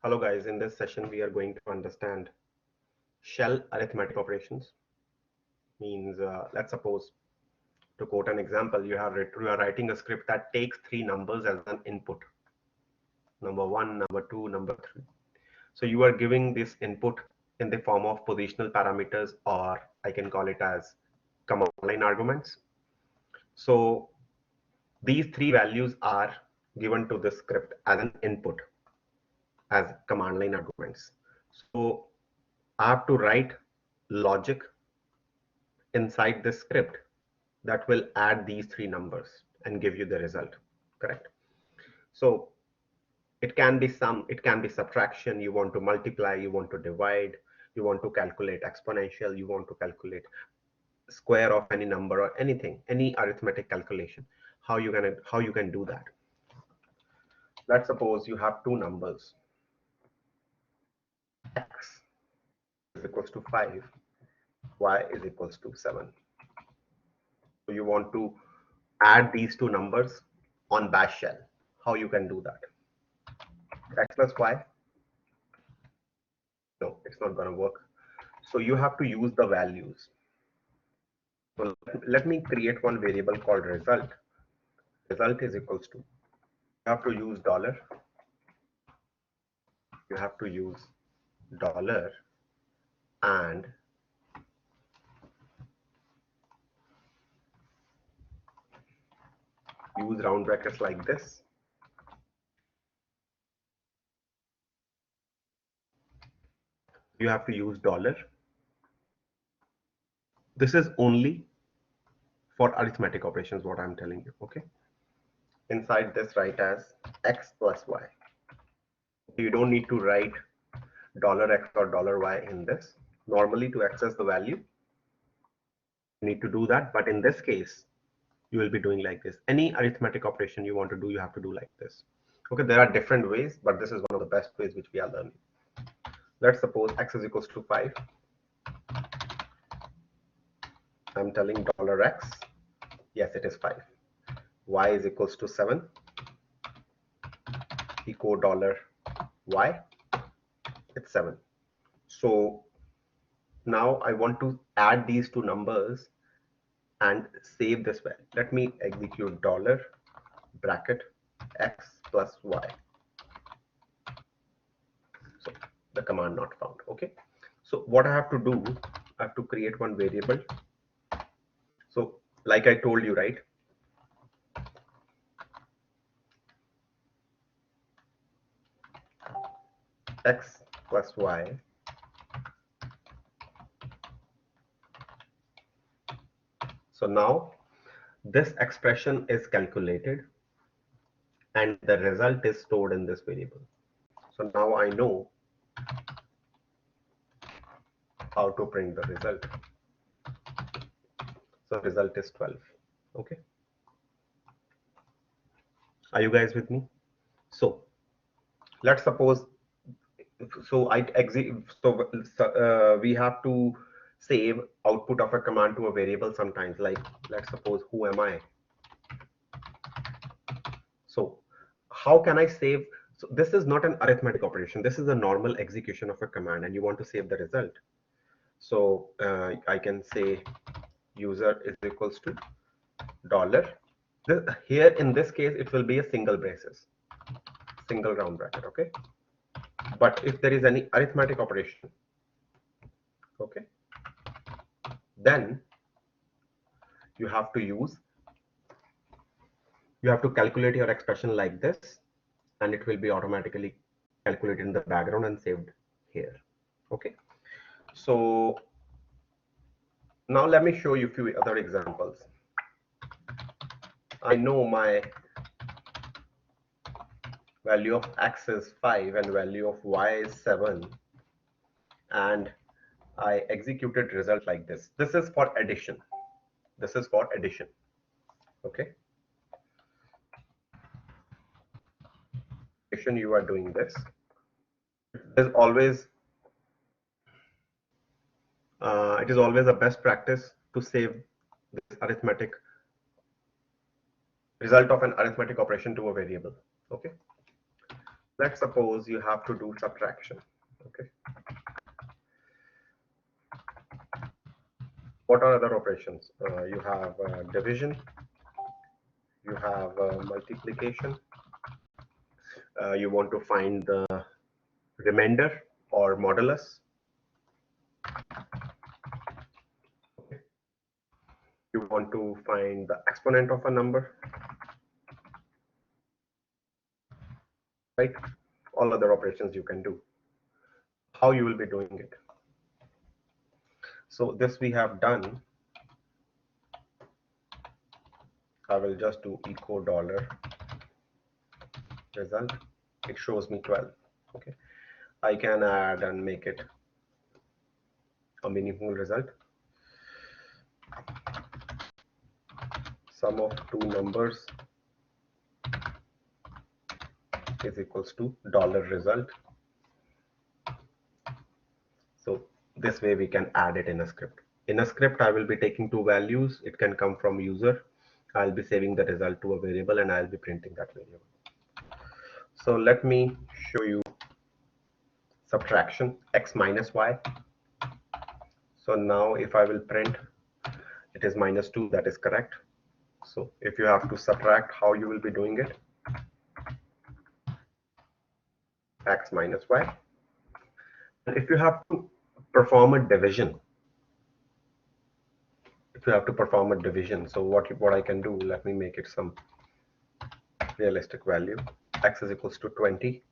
Hello guys, in this session we are going to understand shell arithmetic operations. Means let's suppose, to quote an example, you are writing a script that takes three numbers as an input, number 1, number 2, number 3. So you are giving this input in the form of positional parameters, or I can call it as command line arguments. So these three values are given to the script as an input, as command line arguments. So I have to write logic inside the script that will add these three numbers and give you the result, correct? So it can be sum, it can be subtraction, you want to multiply, you want to divide, you want to calculate exponential, you want to calculate square of any number or anything, any arithmetic calculation. How you can do that? Let's suppose you have two numbers, x is equals to 5, y is equals to 7. So you want to add these two numbers on bash shell. How you can do that? X plus y? No, it's not going to work. So you have to use the values. So let me create one variable called result. Result is equals to, you have to use dollar. You have to use dollar and use round brackets like this. You have to use dollar. This is only for arithmetic operations, what I'm telling you, okay? Inside this, write as x plus y. You don't need to write $x or $y in this. Normally, to access the value, you need to do that. But in this case, you will be doing like this. Any arithmetic operation you want to do, you have to do like this. Okay, there are different ways, but this is one of the best ways which we are learning. Let's suppose x is equals to 5. I'm telling $x. Yes, it is 5. Y is equals to 7. Equal $y. It's 7. So now I want to add these two numbers and save this value. Let me execute dollar bracket x plus y. So the command not found. Okay. So what I have to do, I have to create one variable. So like I told you, right? X plus y. So now this expression is calculated and the result is stored in this variable. So now I know how to print the result. So result is 12. Okay. Are you guys with me? So let's suppose, so we have to save output of a command to a variable sometimes, like let's suppose who am I. So how can I save? So this is not an arithmetic operation, this is a normal execution of a command and you want to save the result. So I can say user is equals to dollar. Here in this case it will be a single braces, single round bracket. Okay, but if there is any arithmetic operation, okay, then you have to calculate your expression like this and it will be automatically calculated in the background and saved here. Okay, so now let me show you a few other examples. I know my value of x is 5 and value of y is 7, and I executed result like this. This is for addition. This is for addition. Okay. Addition, you are doing this. It is always a best practice to save this arithmetic result of an arithmetic operation to a variable. Okay. Let's suppose you have to do subtraction. Okay. What are other operations? You have division, you have multiplication, you want to find the remainder or modulus. Okay. You want to find the exponent of a number, right? All other operations you can do. How you will be doing it? So this we have done. I will just do echo dollar result. It shows me 12. Okay. I can add and make it a meaningful result. Sum of two numbers is equals to dollar result. So this way we can add it in a script. In a script, I will be taking two values. It can come from user. I'll be saving the result to a variable and I'll be printing that variable. So let me show you subtraction x minus y. So now if I will print, it is minus 2, that is correct. So if you have to subtract, how you will be doing it? X minus y. And if you have to perform a division, so what I can do, let me make it some realistic value. X is equals to 20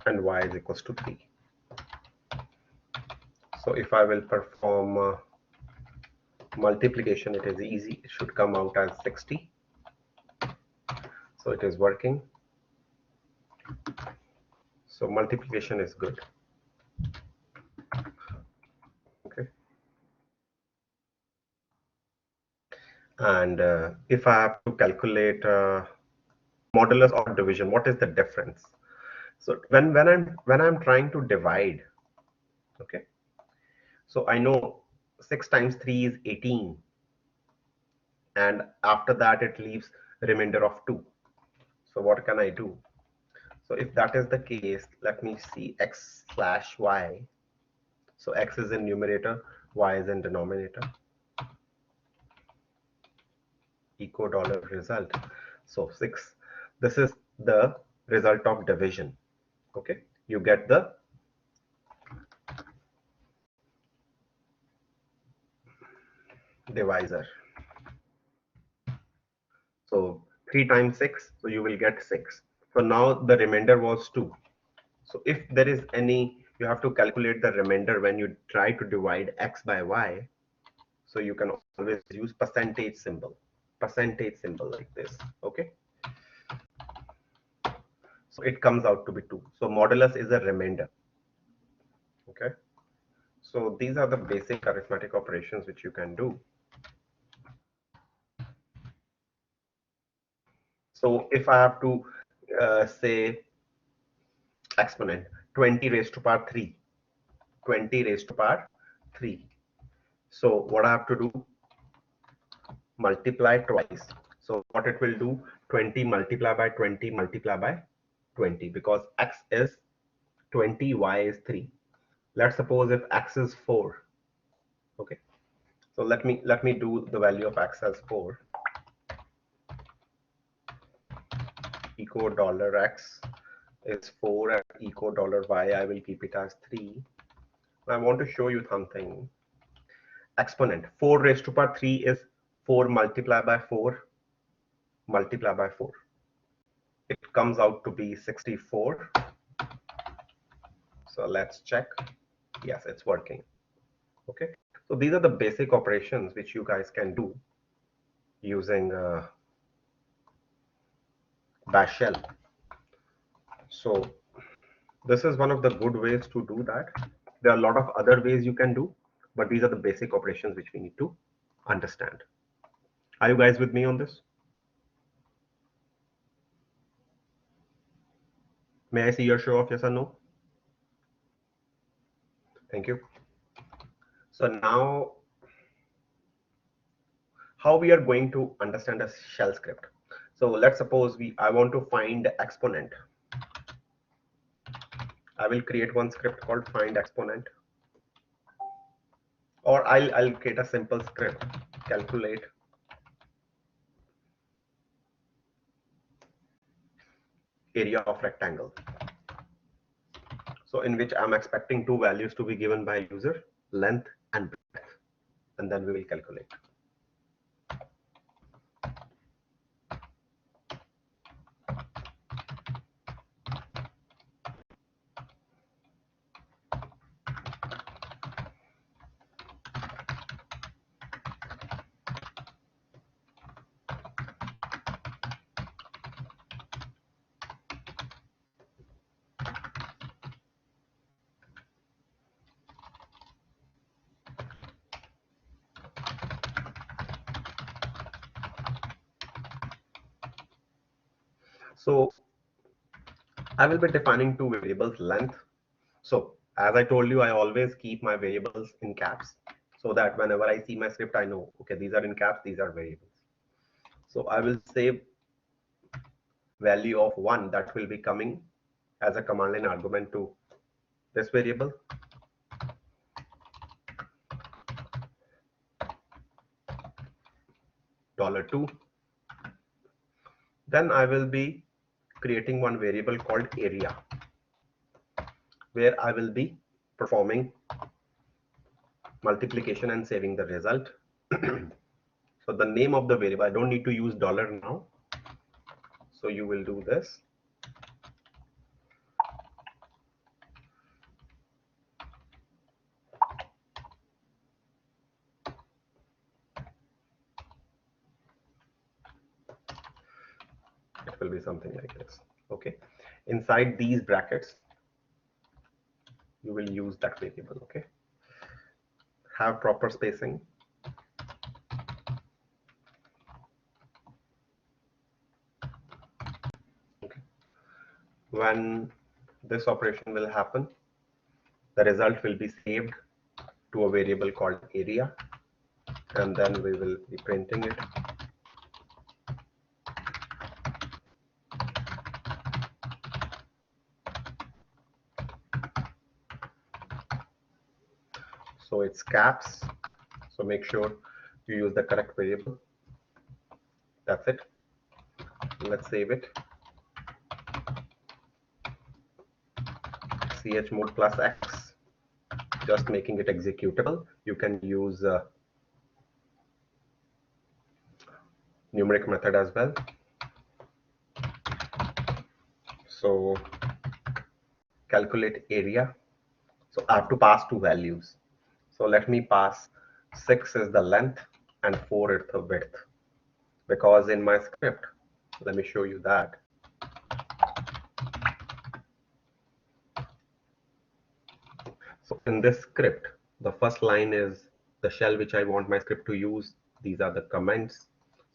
and y is equals to 3. So if I will perform multiplication, it is easy. It should come out as 60. So it is working. So multiplication is good. Okay. And if I have to calculate modulus or division, what is the difference? So when I'm trying to divide, okay. So I know 6 times 3 is 18, and after that it leaves remainder of 2. So what can I do? So if that is the case, let me see x slash y. So x is in numerator, y is in denominator. Echo dollar result. So 6. This is the result of division. Okay, you get the divisor. So 3 times 6, so you will get 6. So now the remainder was 2. So if there is any, you have to calculate the remainder when you try to divide x by y. So you can always use percentage symbol like this. Okay. So it comes out to be 2. So modulus is a remainder. Okay. So these are the basic arithmetic operations which you can do. So if I have to say exponent 20 raised to power 3, 20 raised to power 3. So what I have to do? Multiply twice. So what it will do? 20 multiply by 20 multiply by 20, because x is 20, y is 3. Let's suppose if x is 4. Okay. So let me do the value of x as 4. Echo dollar x is 4 and echo dollar y, I will keep it as 3. I want to show you something. Exponent 4 raised to power 3 is 4 multiplied by 4 multiplied by 4. It comes out to be 64. So let's check. Yes, it's working. Okay. So these are the basic operations which you guys can do using bash shell. So this is one of the good ways to do that. There are a lot of other ways you can do, but these are the basic operations which we need to understand. Are you guys with me on this? May I see your show of yes or no? Thank you. So now, how we are going to understand a shell script. So let's suppose I want to find exponent. I will create one script called find exponent, or I'll create a simple script, calculate area of rectangle. So in which I'm expecting two values to be given by user, length and breadth, and then we will calculate. So I will be defining two variables, length. So as I told you, I always keep my variables in caps so that whenever I see my script, I know, okay, these are in caps, these are variables. So I will save value of 1 that will be coming as a command line argument to this variable. $2. Then I will be creating one variable called area, where I will be performing multiplication and saving the result. So the name of the variable, I don't need to use dollar now. So you will do this. It will be something like this. Okay. Inside these brackets, you will use that variable. Okay. Have proper spacing. Okay. When this operation will happen, the result will be saved to a variable called area, and then we will be printing it. So it's caps. So make sure you use the correct variable. That's it. Let's save it. Chmod plus X, just making it executable. You can use numeric method as well. So calculate area. So I have to pass two values. So let me pass 6 is the length and 4 is the width. Because in my script, let me show you that. So in this script, the first line is the shell which I want my script to use. These are the comments.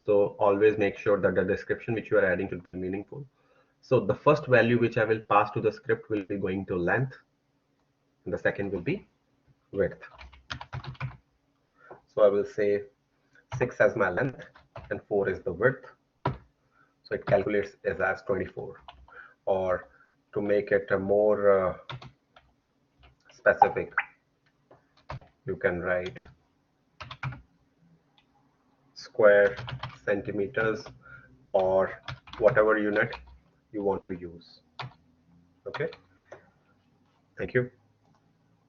So always make sure that the description which you are adding should be meaningful. So the first value which I will pass to the script will be going to length, and the second will be width. So I will say 6 as my length and 4 is the width. So it calculates as 24. Or to make it a more specific, you can write square centimeters or whatever unit you want to use. Okay, thank you.